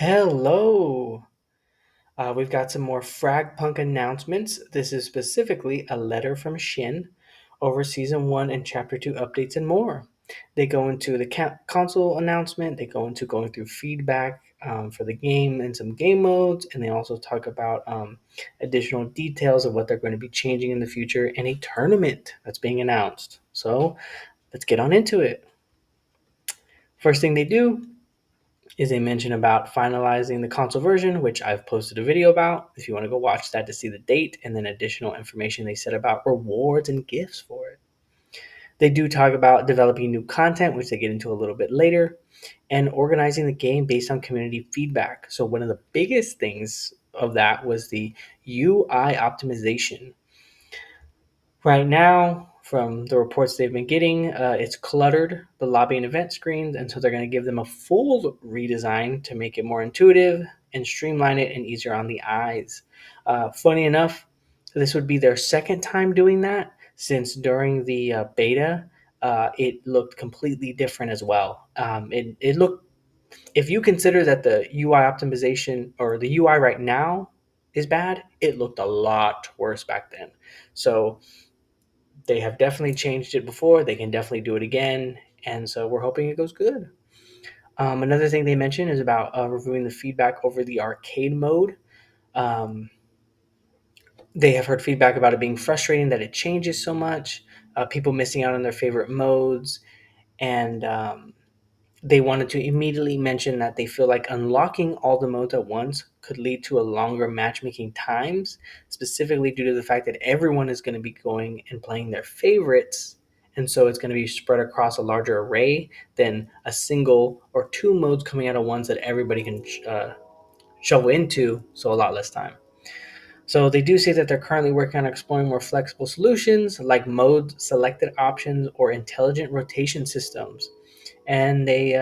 Hello. We've got some more FragPunk announcements. This is specifically a letter from Shin over Season 1 and Chapter 2 updates and more. They go into the console announcement, they go into going through feedback for the game and some game modes, and they also talk about additional details of what they're going to be changing in the future and a tournament that's being announced. So let's get on into it. First thing they do is they mention about finalizing the console version, which I've posted a video about. If you want to go watch that to see the date and then additional information they said about rewards and gifts for it. They do talk about developing new content, which they get into a little bit later, and organizing the game based on community feedback. So, one of the biggest things of that was the UI optimization. Right now, from the reports they've been getting, it's cluttered, the lobby and event screens, and so they're going to give them a full redesign to make it more intuitive and streamline it and easier on the eyes. Funny enough, this would be their second time doing that since during the beta, it looked completely different as well. It looked, if you consider that the UI optimization or the UI right now is bad, it looked a lot worse back then. So, they have definitely changed it before. They can definitely do it again. And so we're hoping it goes good. Another thing they mentioned is about reviewing the feedback over the arcade mode. Um, they have heard feedback about it being frustrating that it changes so much, people missing out on their favorite modes, and they wanted to immediately mention that they feel like unlocking all the modes at once could lead to a longer matchmaking times, specifically due to the fact that everyone is going to be going and playing their favorites. And so it's going to be spread across a larger array than a single or two modes coming out at once that everybody can show into, so a lot less time. So they do say that they're currently working on exploring more flexible solutions like mode selected options or intelligent rotation systems, and they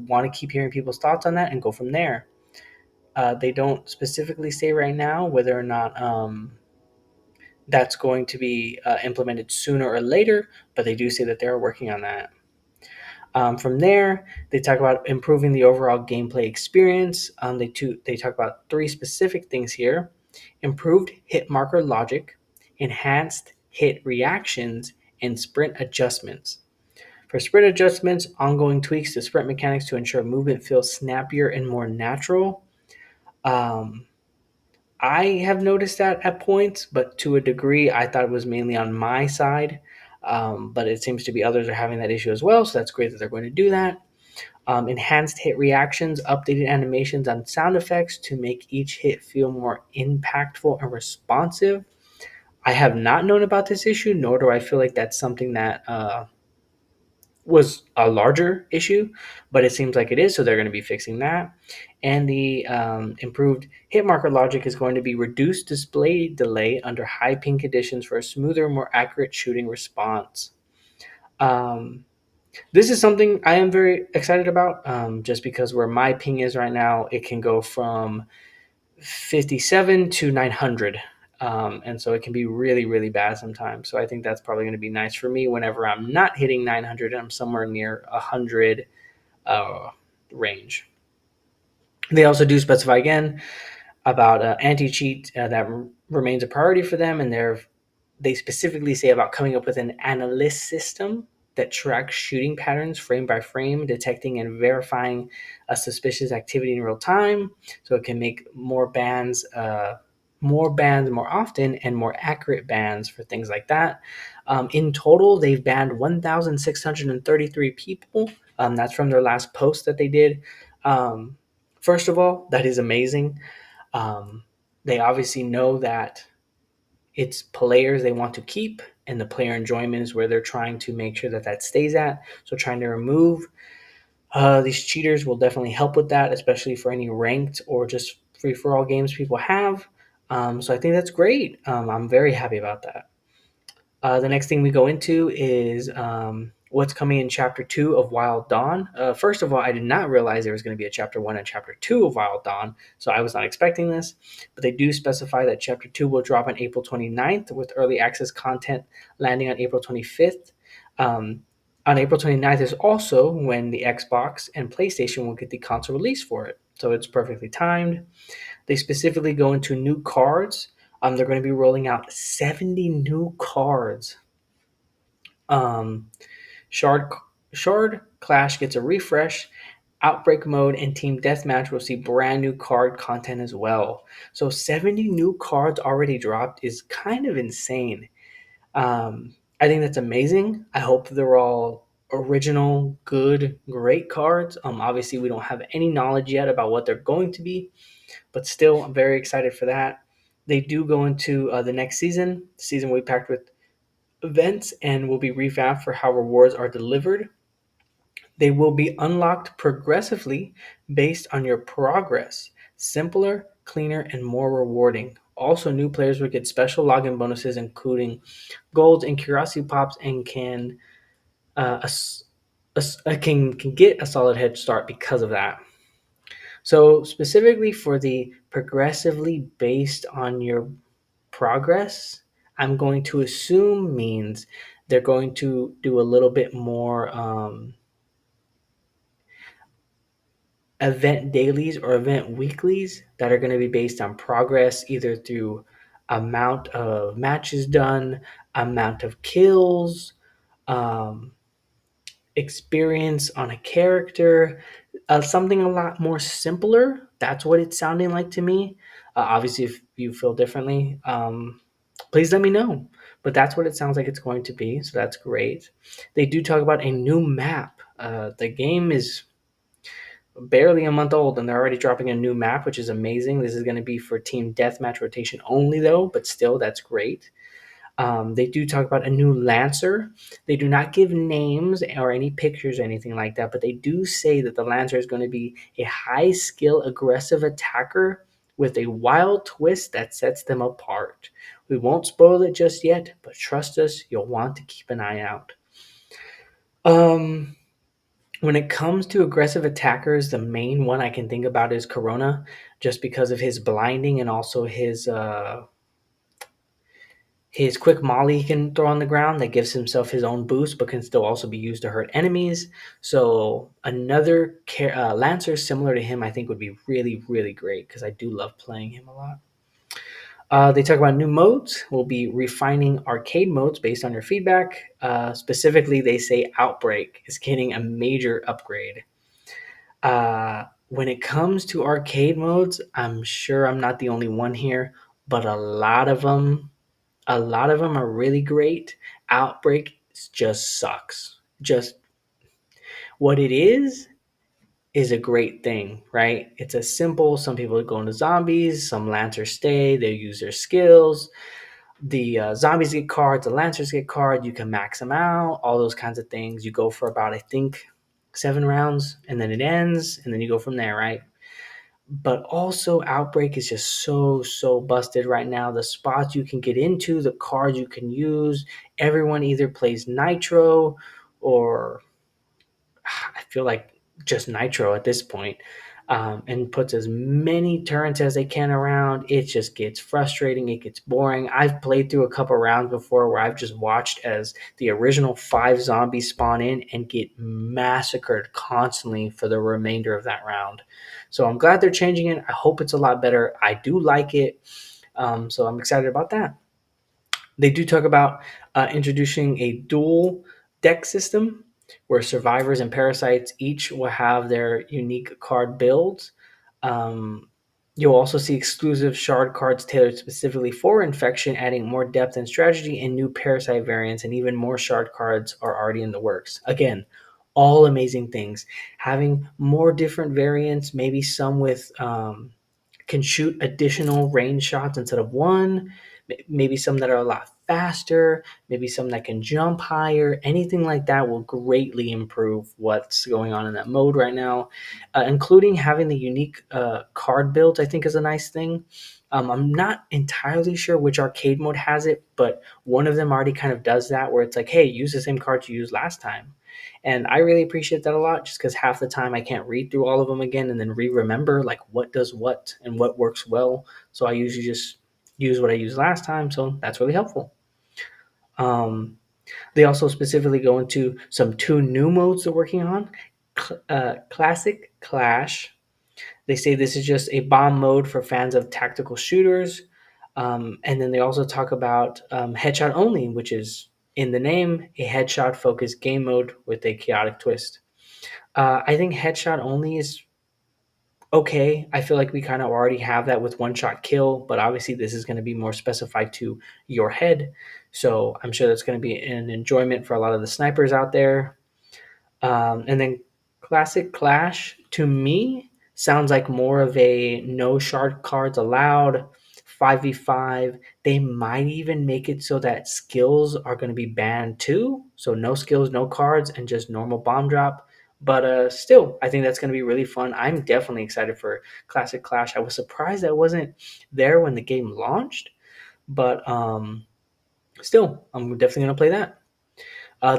want to keep hearing people's thoughts on that and go from there. They don't specifically say right now whether or not that's going to be implemented sooner or later, but they do say that they're working on that. From there, they talk about improving the overall gameplay experience. They talk about three specific things here: improved hit marker logic, enhanced hit reactions, and sprint adjustments. For sprint adjustments, ongoing tweaks to sprint mechanics to ensure movement feels snappier and more natural. Um, I have noticed that at points, but to a degree, I thought it was mainly on my side. But it seems to be others are having that issue as well, so that's great that they're going to do that. Enhanced hit reactions, updated animations on sound effects to make each hit feel more impactful and responsive. I have not known about this issue, nor do I feel like that's something that was a larger issue, but it seems like it is, so they're going to be fixing that. And the improved hit marker logic is going to be reduced display delay under high ping conditions for a smoother, more accurate shooting response. Um, this is something I am very excited about, just because where my ping is right now, it can go from 57 to 900. And so it can be really, really bad sometimes. So I think that's probably going to be nice for me whenever I'm not hitting 900 and I'm somewhere near 100 uh, range. They also do specify again about anti cheat that remains a priority for them, and they specifically say about coming up with an analyst system that tracks shooting patterns frame by frame, detecting and verifying a suspicious activity in real time, so it can make more bans more often and more accurate bans for things like that. In total, they've banned 1,633 people. That's from their last post that they did. Um, First of all, that is amazing. Um, they obviously know that it's players they want to keep, and the player enjoyment is where they're trying to make sure that that stays at. So trying to remove these cheaters will definitely help with that, especially for any ranked or just free for all games people have. So I think that's great. I'm very happy about that. The next thing we go into is what's coming in Chapter 2 of Wild Dawn. First of all, I did not realize there was going to be a Chapter 1 and Chapter 2 of Wild Dawn, so I was not expecting this. But they do specify that Chapter 2 will drop on April 29th, with early access content landing on April 25th. Um, On April 29th is also when the Xbox and PlayStation will get the console release for it. So it's perfectly timed. They specifically go into new cards. They're going to be rolling out 70 new cards. Um, Shard Shard Clash gets a refresh. Outbreak mode and Team Deathmatch will see brand new card content as well. So 70 new cards already dropped is kind of insane. I think that's amazing. I hope they're all original, good, great cards. Obviously, we don't have any knowledge yet about what they're going to be, but still, I'm very excited for that. They do go into the next season. The season will be packed with events and will be revamped for how rewards are delivered. They will be unlocked progressively based on your progress. Simpler, cleaner, and more rewarding. Also, new players will get special login bonuses, including golds and curiosity pops, and can get a solid head start because of that. So, specifically for the progressively based on your progress, I'm going to assume means they're going to do a little bit more event dailies or event weeklies that are going to be based on progress, either through amount of matches done, amount of kills, um, experience on a character, something a lot more simpler. That's what it's sounding like to me. Obviously, if you feel differently, please let me know. But that's what it sounds like it's going to be. So that's great. They do talk about a new map. The game is barely a month old and they're already dropping a new map, which is amazing. This is going to be for team deathmatch rotation only, though, but still, that's great. They do talk about a new Lancer. They do not give names or any pictures or anything like that, but they do say that the Lancer is going to be a high skill, aggressive attacker with a wild twist that sets them apart. We won't spoil it just yet, but trust us, you'll want to keep an eye out. Um, when it comes to aggressive attackers, the main one I can think about is Corona, just because of his blinding and also his quick molly he can throw on the ground that gives himself his own boost, but can still also be used to hurt enemies. So another Lancer similar to him, I think, would be really, really great because I do love playing him a lot. They talk about new modes. We'll be refining arcade modes based on your feedback. Specifically, they say Outbreak is getting a major upgrade. When it comes to arcade modes, I'm sure I'm not the only one here, but a lot of them are really great. Outbreak just sucks. Just what it is a great thing, right? It's a simple. Some people go into zombies, some lancers stay, they use their skills. The zombies get cards, the lancers get cards. You can max them out, all those kinds of things. You go for about, I think, 7 rounds, and then it ends, and then you go from there, right? But also, Outbreak is just so busted right now. The spots you can get into, the cards you can use, everyone either plays Nitro or I feel like just Nitro at this point, and puts as many turrets as they can around. It just gets frustrating. It gets boring. I've played through a couple rounds before where I've just watched as the original 5 zombies spawn in and get massacred constantly for the remainder of that round. So I'm glad they're changing it. I hope it's a lot better. I do like it. So I'm excited about that. They do talk about introducing a dual deck system where survivors and parasites each will have their unique card builds. Um, you'll also see exclusive shard cards tailored specifically for infection, adding more depth and strategy, and new parasite variants, and even more shard cards are already in the works. Again, all amazing things. Having more different variants, maybe some with can shoot additional range shots instead of one. Maybe some that are a lot faster, maybe some that can jump higher. Anything like that will greatly improve what's going on in that mode right now, including having the unique card builds. I think is a nice thing. I'm not entirely sure which arcade mode has it, but one of them already kind of does that, where it's like, hey, use the same cards you used last time. And I really appreciate that a lot just because half the time I can't read through all of them again and then remember like what does what and what works well. So I usually just use what I used last time. So that's really helpful. Um, They also specifically go into some two new modes they're working on. Classic Clash. They say this is just a bomb mode for fans of tactical shooters. And then they also talk about Headshot Only, which is in the name, a headshot focused game mode with a chaotic twist. I think Headshot Only is okay. I feel like we kind of already have that with one shot kill, but obviously this is going to be more specified to your head. So I'm sure that's going to be an enjoyment for a lot of the snipers out there. And then Classic Clash to me sounds like more of a no shard cards allowed 5v5. They might even make it so that skills are going to be banned too. So no skills, no cards, and just normal bomb drop. But still, I think that's going to be really fun. I'm definitely excited for Classic Clash. I was surprised that wasn't there when the game launched, but still, I'm definitely going to play that.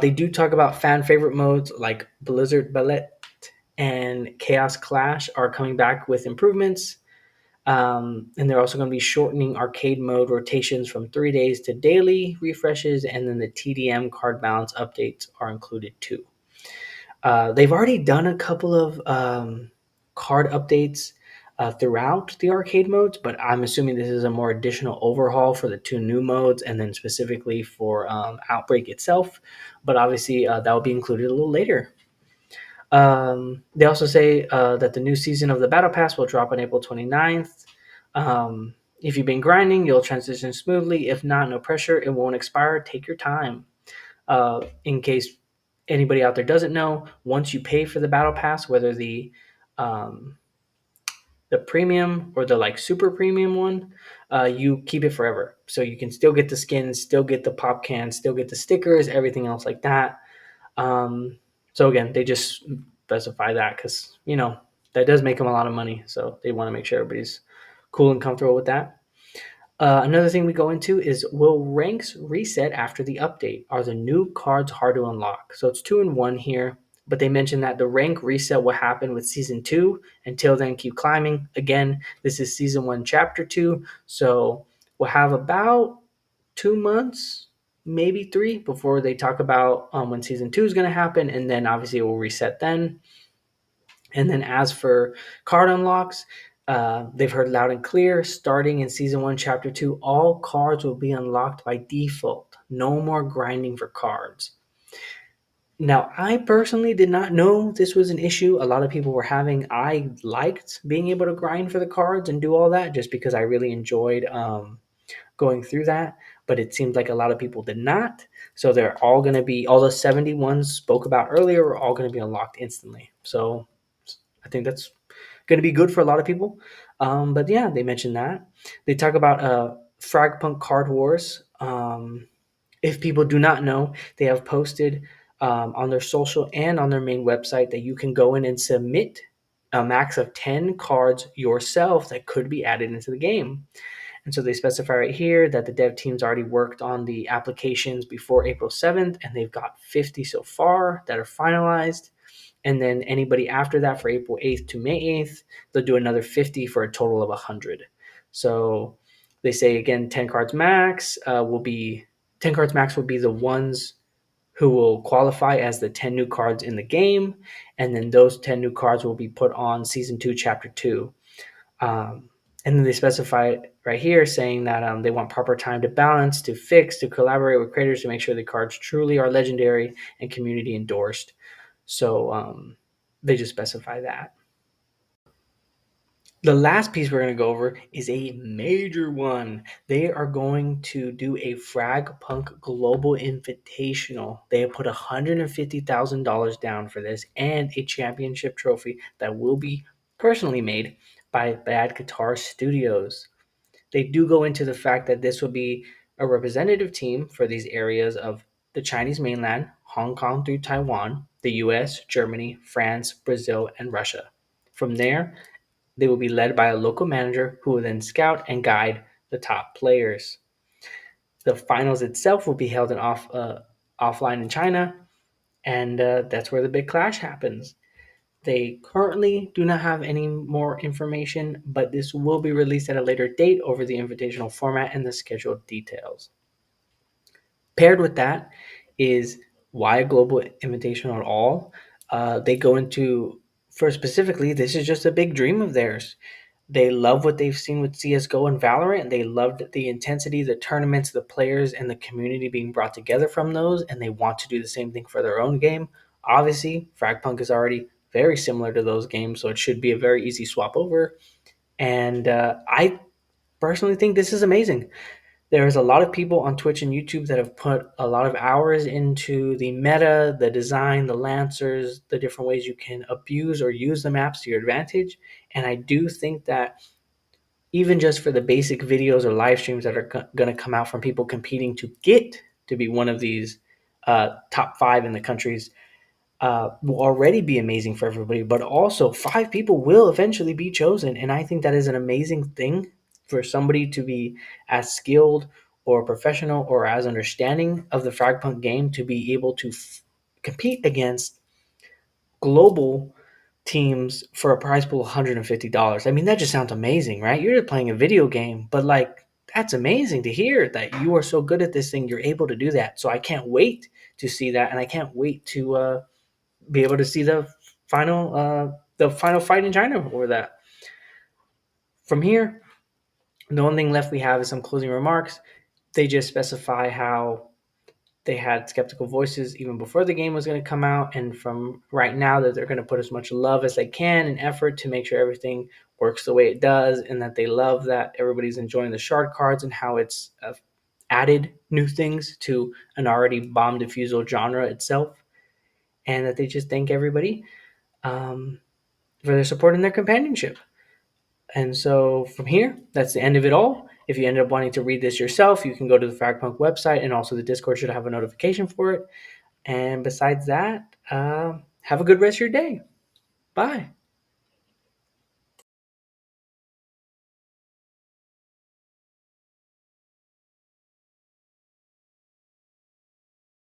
They do talk about fan favorite modes like Blizzard Ballet and Chaos Clash are coming back with improvements. And they're also going to be shortening arcade mode rotations from 3 days to daily refreshes, and then the TDM card balance updates are included too. They've already done a couple of card updates throughout the arcade modes, but I'm assuming this is a more additional overhaul for the two new modes and then specifically for Outbreak itself. But obviously, that will be included a little later. They also say that the new season of the Battle Pass will drop on April 29th. If you've been grinding, you'll transition smoothly. If not, no pressure. It won't expire. Take your time. In case anybody out there doesn't know, once you pay for the Battle Pass, whether um, the premium or the like super premium one, you keep it forever. So you can still get the skins, still get the pop cans, still get the stickers, everything else like that. Um, so again, they just specify that because that does make them a lot of money. So they want to make sure everybody's cool and comfortable with that. Another thing we go into is, will ranks reset after the update? Are the new cards hard to unlock? So it's two in one here, but they mentioned that the rank reset will happen with season two. Until then, keep climbing. Again, this is season one, chapter two. So we'll have about 2 months, maybe three, before they talk about when season two is going to happen. And then obviously it will reset then. And then as for card unlocks, they've heard loud and clear. Starting in season one, chapter two, all cards will be unlocked by default. No more grinding for cards. Now, I personally did not know this was an issue a lot of people were having. I liked being able to grind for the cards and do all that just because I really enjoyed going through that. But it seems like a lot of people did not. So they're all going to be, all the 71 spoke about earlier, are all going to be unlocked instantly. So I think that's going to be good for a lot of people. But yeah, they mentioned that. They talk about FragPunk Card Wars. If people do not know, they have posted on their social and on their main website that you can go in and submit a max of 10 cards yourself that could be added into the game. And so they specify right here that the dev team's already worked on the applications before April 7th, and they've got 50 so far that are finalized. And then anybody after that for April 8th to May 8th, they'll do another 50 for a total of 100. So they say again, 10 cards max will be 10 cards max will be the ones who will qualify as the 10 new cards in the game, and then those 10 new cards will be put on season 2 chapter 2. And then they specify it right here saying that they want proper time to balance, to fix, to collaborate with creators to make sure the cards truly are legendary and community endorsed. So they just specify that. The last piece we're going to go over is a major one. They are going to do a FragPunk Global Invitational. They have put $150,000 down for this and a championship trophy that will be personally made by Bad Guitar Studios. They do go into the fact that this will be a representative team for these areas of the Chinese mainland, Hong Kong through Taiwan, the US, Germany, France, Brazil, and Russia. From there, they will be led by a local manager who will then scout and guide the top players. The finals itself will be held offline in China, and that's where the big clash happens. They currently do not have any more information, but this will be released at a later date over the invitational format and the scheduled details. Paired with that is why a global invitational at all. They go into, for specifically, this is just a big dream of theirs. They love what they've seen with CSGO and Valorant, and they loved the intensity, the tournaments, the players, and the community being brought together from those, and they want to do the same thing for their own game. Obviously, FragPunk is already very similar to those games, so it should be a very easy swap over. And I personally think this is amazing. There's a lot of people on Twitch and YouTube that have put a lot of hours into the meta, the design, the lancers, the different ways you can abuse or use the maps to your advantage. And I do think that even just for the basic videos or live streams that are going to come out from people competing to get to be one of these top five in the countries, will already be amazing for everybody. But also, five people will eventually be chosen. And I think that is an amazing thing for somebody to be as skilled or professional or as understanding of the Fragpunk game to be able to compete against global teams for a prize pool of $150. I mean, that just sounds amazing, right? You're just playing a video game, but like that's amazing to hear that you are so good at this thing. You're able to do that. So I can't wait to see that, and I can't wait to be able to see the final fight in China for that. From here, the only thing left we have is some closing remarks. They just specify how they had skeptical voices even before the game was going to come out, and from right now that they're going to put as much love as they can and effort to make sure everything works the way it does, and that they love that everybody's enjoying the shard cards and how it's added new things to an already bomb diffusal genre itself, and that they just thank everybody um, for their support and their companionship. And so from here, that's the end of it all. If you end up wanting to read this yourself, you can go to the FragPunk website, and also the Discord should have a notification for it. And besides that, have a good rest of your day. Bye.